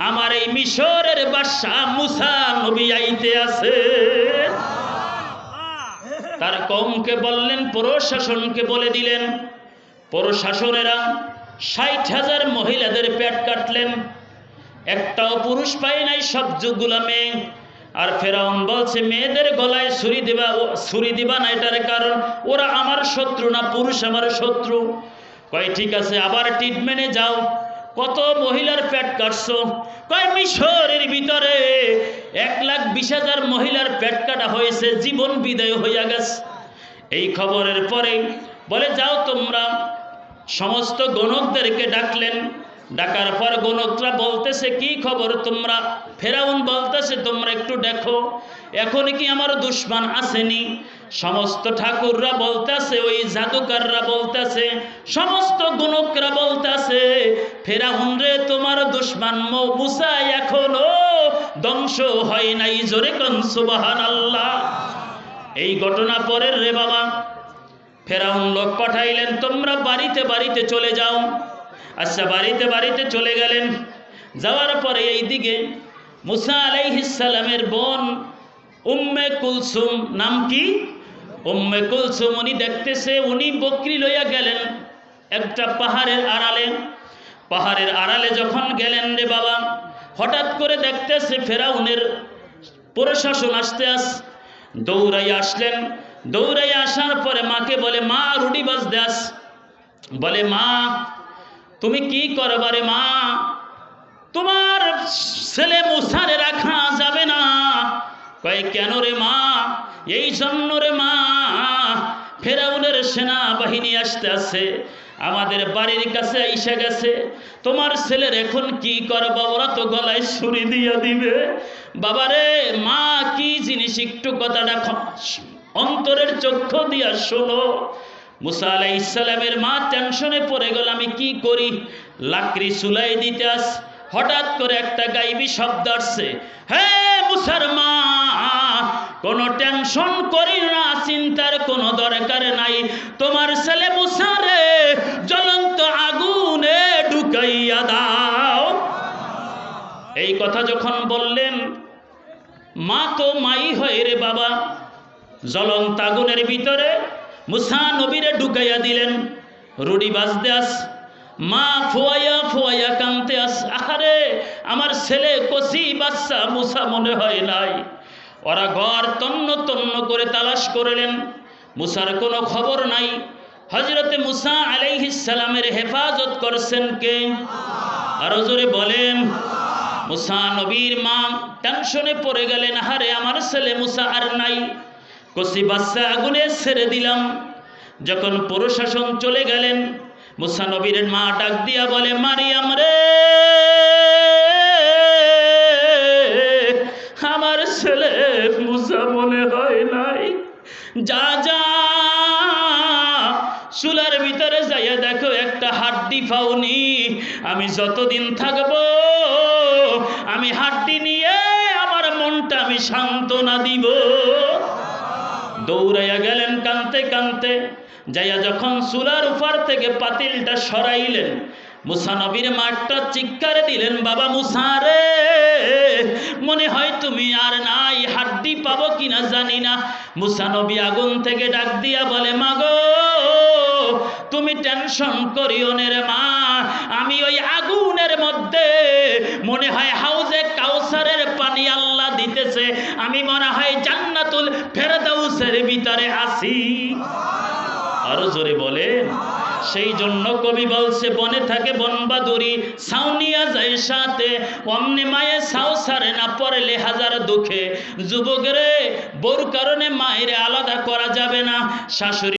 আমার এই মিশরের বাদশা মুসা নবী আইতে আছে। তার কওমকে বললেন, প্রশাসনকে বলে দিলেন। প্রশাসনেরা ৬০,০০০ মহিলাদের পেট কাটলেন, একটাও পুরুষ পায় নাই, সবগুলো মেয়ে। আর ফেরাউন বলছে, মেয়েদের গলায় ছুরি দিবা না, এটার কারণ ওরা আমার শত্রু না, পুরুষ আমার শত্রু। কয় ঠিক আছে, আবার ট্রিটমেন্টে যাও। কত মহিলার পেট কাটছো? কয় মিশরের ভিতরে ১,২০,০০০ মহিলার পেট কাটা হয়েছে, জীবন বিদায় হইয়া গেছে। এই খবরের পরে বলে, যাও তোমরা। সমস্ত গণকদেরকে ডাকলেন। ডাকার পর গণকরা বলতেছে, কি খবর তোমরা? ফেরাউন বলতেছে, তোমরা একটু দেখো এখন কি আমার দুশমন আসেনি? সমস্ত ঠাকুররা বলতেছে, ওই জাদুকাররা বলতেছে, সমস্ত গণকরা বলতেছে, ফেরাউন রে তোমার দুশমন মুসা এখনো ধ্বংস হয় নাই। জোরে কোন সুবহানাল্লাহ। এই ঘটনা পরের রে বাবা, ফেরাউন লোক পাঠাইলেন, তোমরা বাড়িতে বাড়িতে চলে যাও। আচ্ছা, বাড়িতে বাড়িতে চলে গেলেন। যাওয়ার পরে এইদিকে মুসা আলাইহিস সালামের বোন উম্মে কুলসুম, নাম কি? উম্মে কুলসুম। উনি দেখতেছে, উনি বকরি লইয়া গেলেন একটা পাহাড়ের আড়ালে। পাহাড়ের আড়ালে যখন গেলেন রে বাবা, হঠাৎ করে দেখতেছে ফেরাউনের প্রশাসন আসতে দৌড়াইয়া আসলেন। দৌড়াইয়া আসার পরে মাকে বলে, মা রুটি বাজতে আস। বলে, মা তুমি কি করবারে মা? তোমার ছেলে মুসারে রাখা যাবে না। কয় কেন রে মা? এই জন্য রে মা, ফেরাউনের সেনাবাহিনী আসতে আছে, আমাদের বাড়ির কাছে এসে গেছে। তোমার ছেলের এখন কি করবা? ওরা তো গলায় ছুরি দিয়া দিবে। বাবারে মা, কি জিনিস একটু কথাটা অন্তরের চক্ষু দিয়া শোনো। মুসা আলাইহিস সালামের মা টেনশনে পড়ে গেল, আমি কি করি? লাকড়ি চুলাই দিতে আস। হঠাৎ করে একটা গাইবি শব্দ আসছে, হে মুসার মা, কোনো টেনশন করি না, চিন্তার কোনো দরকার নাই। তোমার ছেলে মুসারে জ্বলন্ত আগুনে ঢুকাইয়া দাও। এই কথা যখন বললেন, মা তো মাই হয় রে বাবা। জ্বলন্ত আগুনের ভিতরে মুসা নবীরে ঢুকাইয়া দিলেন। রুডি বাজতে আস। মা ফোয়াইয়া ফোয়াইয়া কানতে আস, আরে আমার ছেলে কচি বাচ্চা মুসা মনে হয় নাই। ওরা ঘর তন্ন তন্ন করে তালাশ করলেন, মুসার কোনো খবর নাই। হযরতে মুসা আলাইহিস সালামের হেফাজত করছেন কে? আরো জোরে বলেন। মুসা নবীর মা টেনশনে পড়ে গেলেন, আরে আমার ছেলে মুসা আর নাই, কচি বাচ্চা আগুনে ছেড়ে দিলাম। যখন প্রশাসন চলে গেলেন, মুসা নবীর মা ডাক দিয়া বলে, মারিয়াম রে, আমার ছেলে মুসা মনে হয় নাই। যা যা চুলার ভিতরে যাইয়া দেখো, একটা হাড্ডি পাওনি। আমি যতদিন থাকবো, আমি হাড্ডি নিয়ে আমার মনটা আমি সান্ত্বনা দিব। দৌড়াইয়া গেলেন কানতে কানতে। যাইয়া যখন চুলার উপর থেকে পাতিলটা সরাইলেন, মুসা নবীর মা একটা চিৎকার দিলেন, বাবা মুসা রে, মনে হয় তুমি আর নাই, হাড্ডি পাবো কিনা জানি না। মুসা নবী আগুন থেকে ডাক দিয়া বলে, মাগো তুমি টেনশন করিও না রে মা, আমি ওই আগুনের মধ্যে মনে হয় হাউজে কাউসারের পানি আল্লাহ দিতেছে, আমি মনে হয় জান্নাতুল ফেরদাউসের ভিতরে আছি। আরো জোরে বলেন। সেই জন্য কবি বলছে, বনে থাকে বনবাদুরি, ছাউনিয়া যায় সাথে, অমনি মায়ে ছাউ সারে না, পড়লে হাজার দুঃখে। যুবক রে, বোর কারণে মায়ের আলাদা করা যাবে না। শাশুড়ি